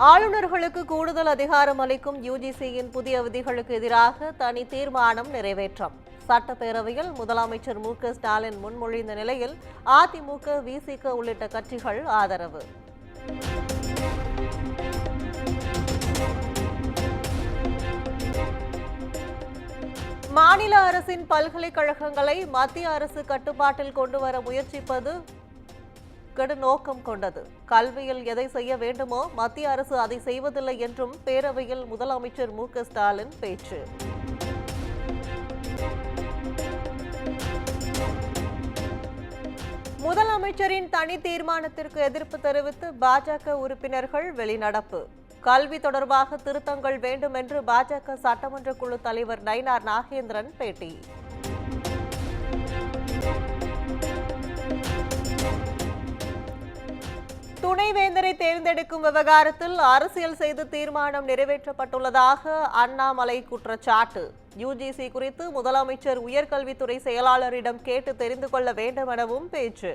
ஆளுநர்களுக்கு கூடுதல் அதிகாரம் அளிக்கும் யுஜிசியின் புதிய விதிகளுக்கு எதிராக தனி தீர்மானம் நிறைவேற்றம். சட்டப்பேரவையில் முதலமைச்சர் மு.க.ஸ்டாலின் முன்மொழிந்த நிலையில் அதிமுக, விசிக உள்ளிட்ட கட்சிகள் ஆதரவு. மாநில அரசின் பல்கலைக்கழகங்களை மத்திய அரசு கட்டுப்பாட்டில் கொண்டுவர முயற்சிப்பது நோக்கம் கொண்டது. கல்வியில் எதை செய்ய வேண்டுமோ மத்திய அரசு அதை செய்வதில்லை என்றும் பேரவையில் முதலமைச்சர் மு.க.ஸ்டாலின் பேச்சு. முதலமைச்சரின் தனி தீர்மானத்திற்கு எதிர்ப்பு தெரிவித்து பாஜக உறுப்பினர்கள் வெளிநடப்பு. கல்வி தொடர்பாக திருத்தங்கள் வேண்டும் என்று பாஜக சட்டமன்ற குழு தலைவர் நயினார் நாகேந்திரன் பேட்டி. துணைவேந்தரை தேர்ந்தெடுக்கும் விவகாரத்தில் அரசியல் செய்து தீர்மானம் நிறைவேற்றப்பட்டுள்ளதாக அண்ணாமலை குற்றச்சாட்டு. யுஜிசி குறித்து முதலமைச்சர் உயர்கல்வித்துறை செயலாளரிடம் கேட்டு தெரிந்து கொள்ள வேண்டும் எனவும் பேச்சு.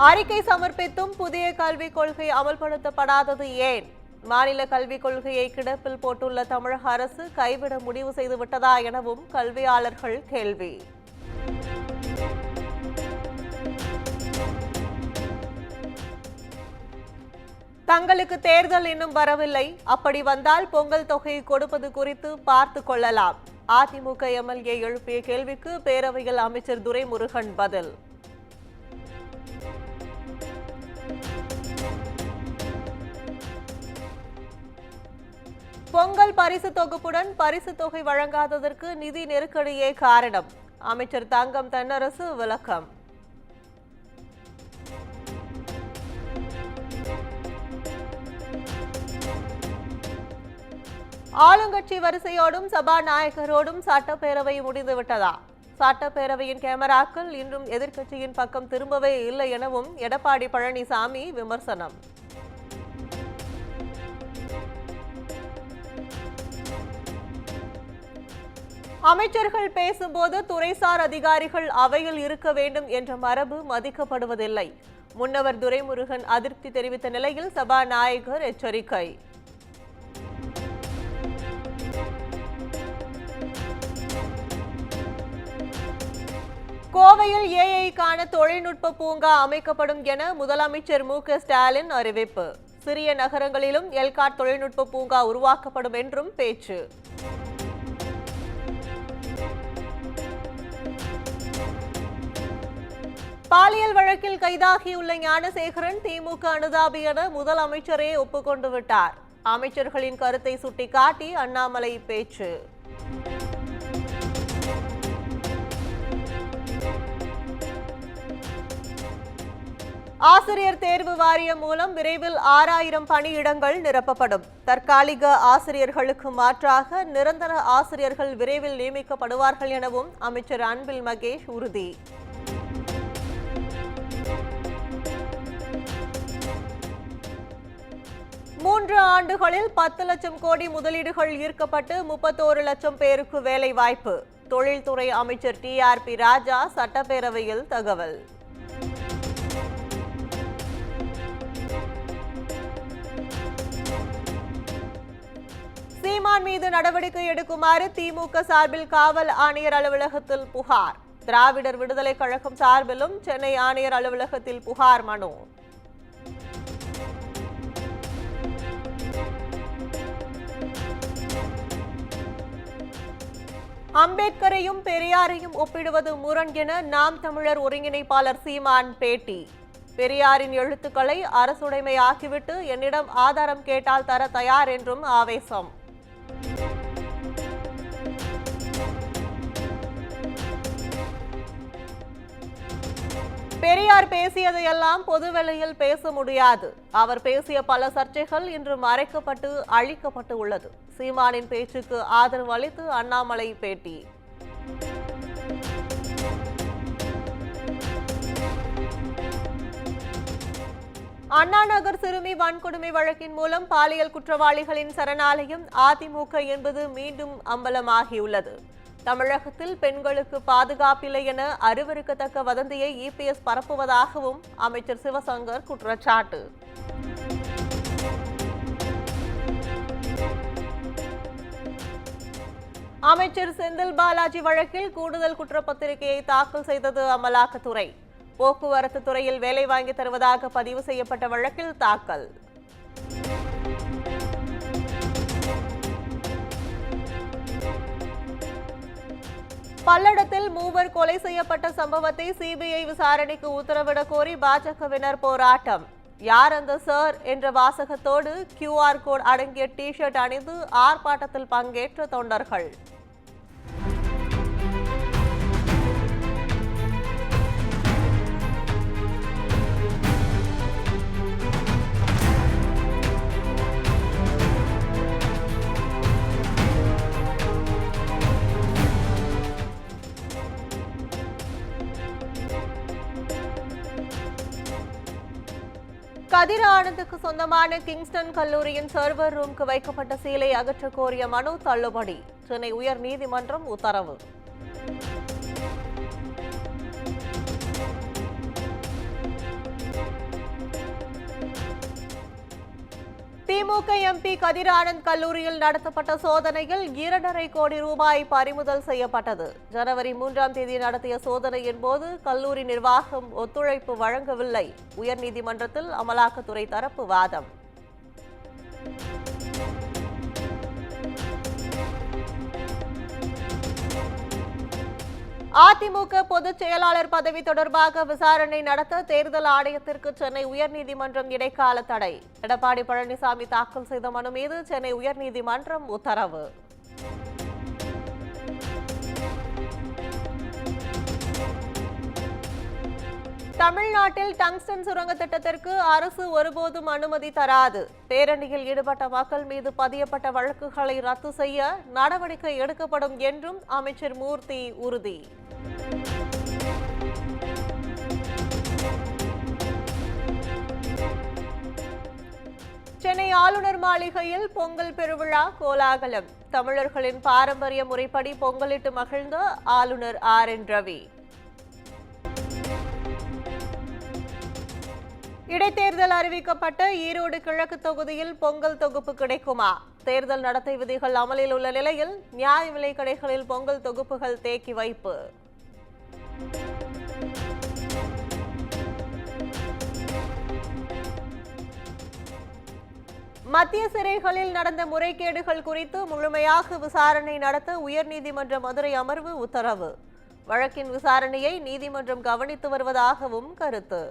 அறிக்கை சமர்ப்பித்தும் புதிய கல்விக் கொள்கை அமல்படுத்தப்படாதது ஏன்? மாநில கல்விக் கொள்கையை கிடப்பில் போட்டுள்ள தமிழக அரசு கைவிட முடிவு செய்துவிட்டதா எனவும் கல்வியாளர்கள் கேள்வி. தங்களுக்கு தேர்தல் இன்னும் வரவில்லை, அப்படி வந்தால் பொங்கல் தொகையை கொடுப்பது குறித்து பார்த்து கொள்ளலாம். அதிமுக எம்எல்ஏ எழுப்பிய கேள்விக்கு பேரவையில் அமைச்சர் துரைமுருகன் பதில். பொங்கல் பரிசு தொகுப்புடன் பரிசு தொகை வழங்காததற்கு நிதி நெருக்கடியே காரணம். அமைச்சர் தங்கம் தென்னரசு விளக்கம். ஆளுங்கட்சி வரிசையோடும் சபாநாயகரோடும் சட்டப்பேரவை முடிந்துவிட்டதா? சட்டப்பேரவையின் கேமராக்கள் இன்றும் எதிர்க்கட்சியின் பக்கம் திரும்பவே இல்லை எனவும் எடப்பாடி பழனிசாமி விமர்சனம். அமைச்சர்கள் பேசும்போது துறைசார் அதிகாரிகள் அவையில் இருக்க வேண்டும் என்ற மரபு மதிக்கப்படுவதில்லை. முன்னவர் துரைமுருகன் அதிருப்தி தெரிவித்த நிலையில் சபாநாயகர் எச்சரிக்கை. கோவையில் ஏஐக்கான தொழில்நுட்ப பூங்கா அமைக்கப்படும் என முதலமைச்சர் மு.க.ஸ்டாலின் அறிவிப்பு. சிறிய நகரங்களிலும் எல்காட் தொழில்நுட்ப பூங்கா உருவாக்கப்படும் என்றும் பேச்சு. பாலியல் வழக்கில் கைதாகியுள்ள ஞானசேகரன் திமுக அனுதாபி என முதலமைச்சரே ஒப்புக்கொண்டு விட்டார். அமைச்சர்களின் கருத்தை சுட்டிக்காட்டி அண்ணாமலை பேச்சு. ஆசிரியர் தேர்வு வாரியம் மூலம் விரைவில் 6000 பணியிடங்கள் நிரப்பப்படும். தற்காலிக ஆசிரியர்களுக்கு மாற்றாக நிரந்தர ஆசிரியர்கள் விரைவில் நியமிக்கப்படுவார்கள் எனவும் அமைச்சர் அன்பில் மகேஷ் உறுதி. மூன்று ஆண்டுகளில் 10 லட்சம் கோடி முதலீடுகள் ஈர்க்கப்பட்டு 31 லட்சம் பேருக்கு வேலை வாய்ப்பு. தொழில்துறை அமைச்சர் TRP ராஜா சட்டப்பேரவையில் தகவல். சீமான் மீது நடவடிக்கை எடுக்குமாறு திமுக சார்பில் காவல் ஆணையர் அலுவலகத்தில் புகார். திராவிடர் விடுதலை கழகம் சார்பிலும் சென்னை ஆணையர் அலுவலகத்தில் புகார் மனு. அம்பேத்கரையும் பெரியாரையும் ஒப்பிடுவது முரண் என நாம் தமிழர் ஒருங்கிணைப்பாளர் சீமான் பேட்டி. பெரியாரின் எழுத்துக்களை அரசுடைமையாக்கிவிட்டு என்னிடம் ஆதாரம் கேட்டால் தர தயார் என்றும் ஆவேசம். பெரியார் பேசியதையெல்லாம் பொதுவெளியில் பேச முடியாது. அவர் பேசிய பல சர்ச்சைகள் இன்று மறைக்கப்பட்டு அழிக்கப்பட்டு உள்ளது. சீமானின் பேச்சுக்கு ஆதரவு அளித்து அண்ணாமலை பேட்டி. அண்ணா நகர் சிறுமி வன்கொடுமை வழக்கின் மூலம் பாலியல் குற்றவாளிகளின் சரணாலயம் அதிமுக என்பது மீண்டும் அம்பலமாகியுள்ளது. தமிழகத்தில் பெண்களுக்கு பாதுகாப்பில்லை என அருவருக்கத்தக்க வதந்தியை இபிஎஸ் பரப்புவதாகவும் அமைச்சர் சிவசங்கர் குற்றச்சாட்டு. அமைச்சர் செந்தில் பாலாஜி வழக்கில் கூடுதல் குற்றப்பத்திரிகையை தாக்கல் செய்தது அமலாக்கத்துறை. போக்குவரத்து துறையில் வேலை வாங்கி தருவதாக பதிவு செய்யப்பட்ட வழக்கில் தாக்கல். பல்லடத்தில் மூவர் கொலை செய்யப்பட்ட சம்பவத்தை சிபிஐ விசாரணைக்கு உத்தரவிடக் கோரி பாஜகவினர் போராட்டம். யார் அந்த சார் என்ற வாசகத்தோடு QR கோட் அடங்கிய டி-ஷர்ட் அணிந்து ஆர்ப்பாட்டத்தில் பங்கேற்ற தொண்டர்கள். கதிர் ஆனந்துக்கு சொந்தமான கிங்ஸ்டன் கல்லூரியின் சர்வர் ரூமுக்கு வைக்கப்பட்ட சீலை அகற்ற கோரிய மனு தள்ளுபடி. சென்னை உயர்நீதிமன்றம் உத்தரவு. திமுக எம்பி கதிர் ஆனந்த் கல்லூரியில் நடத்தப்பட்ட சோதனையில் 2.5 கோடி ரூபாய் பறிமுதல் செய்யப்பட்டது. ஜனவரி 3ஆம் தேதி நடத்திய சோதனையின் போது கல்லூரி நிர்வாகம் ஒத்துழைப்பு வழங்கவில்லை. உயர்நீதிமன்றத்தில் அமலாக்கத்துறை தரப்பு வாதம். அதிமுக பொதுச் செயலாளர் பதவி தொடர்பாக விசாரணை நடத்த தேர்தல் ஆணையத்திற்கு சென்னை உயர்நீதிமன்றம் இடைக்கால தடை. எடப்பாடி பழனிசாமி தாக்கல் செய்த மனு மீது சென்னை உயர்நீதிமன்றம் உத்தரவு. தமிழ்நாட்டில் டங்ஸ்டன் சுரங்க திட்டத்திற்கு அரசு ஒருபோதும் அனுமதி தராது. பேரணியில் ஈடுபட்ட மக்கள் மீது பதியப்பட்ட வழக்குகளை ரத்து செய்ய நடவடிக்கை எடுக்கப்படும் என்றும் அமைச்சர் மூர்த்தி உறுதி. சென்னை ஆளுநர் மாளிகையில் பொங்கல் பெருவிழா கோலாகலம். தமிழர்களின் பாரம்பரிய முறைப்படி பொங்கலிட்டு மகிழ்ந்த ஆளுநர் RN ரவி. இடைத்தேர்தல் அறிவிக்கப்பட்ட ஈரோடு கிழக்கு தொகுதியில் பொங்கல் தொகுப்பு கிடைக்குமா? தேர்தல் நடத்தை விதிகள் அமலில் உள்ள நிலையில் நியாய விலைக் கடைகளில் பொங்கல் தொகுப்புகள் தேக்கி வைப்பு. மத்திய சிறைகளில் நடந்த முறைகேடுகள் குறித்து முழுமையாக விசாரணை நடத்த உயர்நீதிமன்ற மதுரை அமர்வு உத்தரவு. வழக்கின் விசாரணையை நீதிமன்றம் கவனித்து வருவதாகவும் கருத்து.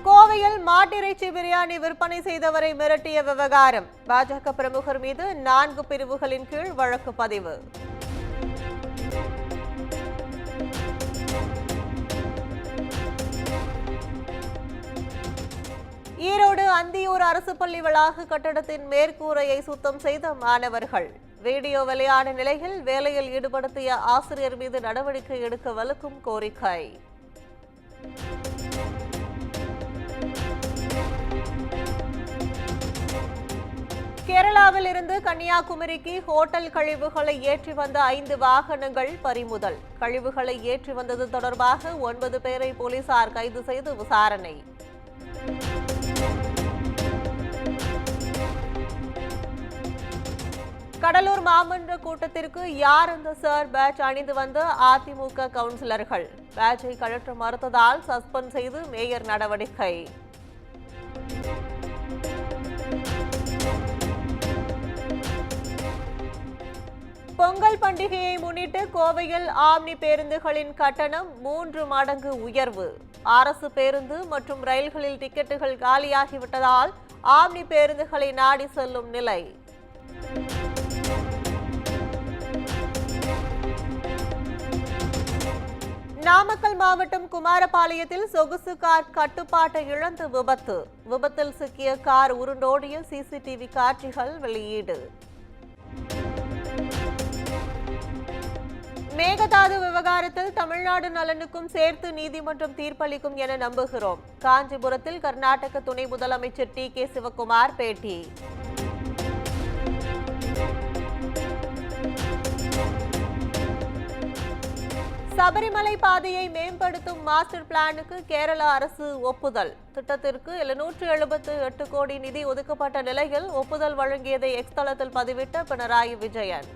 கோவையில் மாட்டிறைச்சி பிரியாணி விற்பனை செய்தவரை மிரட்டிய விவகாரம். பாஜக பிரமுகர் மீது 4 பிரிவுகளின் கீழ் வழக்கு பதிவு. ஈரோடு அந்தியூர் அரசு பள்ளி வளாக கட்டடத்தின் மேற்கூரையை சுத்தம் செய்த மாணவர்கள். வீடியோ வெளியான நிலையில் வேலையில் ஈடுபடுத்திய ஆசிரியர் மீது நடவடிக்கை எடுக்க வலுக்கும் கோரிக்கை. கேரளாவில் இருந்து கன்னியாகுமரிக்கு ஹோட்டல் கழிவுகளை ஏற்றி வந்த 5 வாகனங்கள் பறிமுதல். கழிவுகளை ஏற்றி வந்தது தொடர்பாக 9 பேரை போலீசார் கைது செய்து விசாரணை. கடலூர் மாமன்ற கூட்டத்திற்கு யார் அந்த சார் பேட்ச் அணிந்து வந்த அதிமுக கவுன்சிலர்கள்? பேட்சை கழற்ற மறுத்ததால் சஸ்பெண்ட் செய்து மேயர் நடவடிக்கை. பொங்கல் பண்டிகையை முன்னிட்டு கோவையில் ஆம்னி பேருந்துகளின் கட்டணம் 3 மடங்கு உயர்வு. அரசு பேருந்து மற்றும் ரயில்களில் டிக்கெட்டுகள் காலியாகிவிட்டதால் ஆம்னி பேருந்துகளை நாடி செல்லும் நிலை. நாமக்கல் மாவட்டம் குமாரபாளையத்தில் சொகுசு கார் கட்டுப்பாட்டை இழந்து விபத்து. விபத்தில் சிக்கிய கார் உருண்டோடிய CCTV காட்சிகள் வெளியீடு. மேகதாது விவகாரத்தில் தமிழ்நாடு நலனுக்கும் சேர்த்து நீதிமன்றம் தீர்ப்பளிக்கும் என நம்புகிறோம். காஞ்சிபுரத்தில் கர்நாடக துணை முதலமைச்சர் டி.கே. சிவக்குமார் பேட்டி. சபரிமலை பாதையை மேம்படுத்தும் மாஸ்டர் பிளானுக்கு கேரள அரசு ஒப்புதல். திட்டத்திற்கு 778 கோடி நிதி ஒதுக்கப்பட்ட நிலையில் ஒப்புதல் வழங்கியதை எக்ஸ் தளத்தில் பதிவிட்ட பினராயி விஜயன்.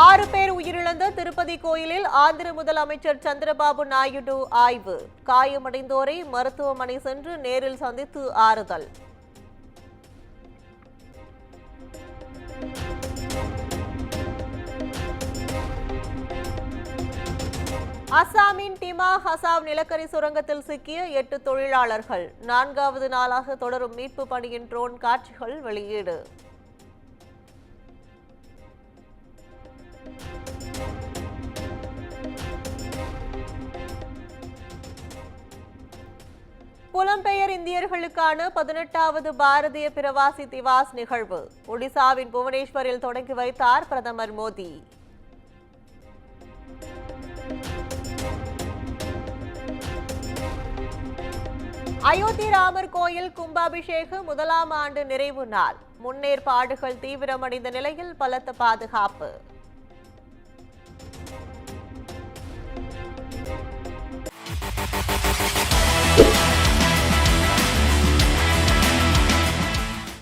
ஆறு பேர் உயிரிழந்த திருப்பதி கோயிலில் ஆந்திர முதலமைச்சர் சந்திரபாபு நாயுடு ஆய்வு. காயமடைந்தோரை மருத்துவமனை சென்று நேரில் சந்தித்து ஆறுதல். அசாமின் டிமா ஹசாவ் நிலக்கரி சுரங்கத்தில் சிக்கிய 8 தொழிலாளர்கள். 4வது நாளாக தொடரும் மீட்பு பணியின் ட்ரோன் காட்சிகள் வெளியீடு. புலம்பெயர் இந்தியர்களுக்கான 18வது பாரதிய பிரவாசி திவாஸ் நிகழ்வு. ஒடிசாவின் புவனேஸ்வரில் தொடங்கி வைத்தார் பிரதமர் மோடி. அயோத்தி ராமர் கோயில் கும்பாபிஷேக 1ஆம் ஆண்டு நிறைவு நாள். முன்னேற்பாடுகள் தீவிரமடைந்த நிலையில் பலத்த பாதுகாப்பு.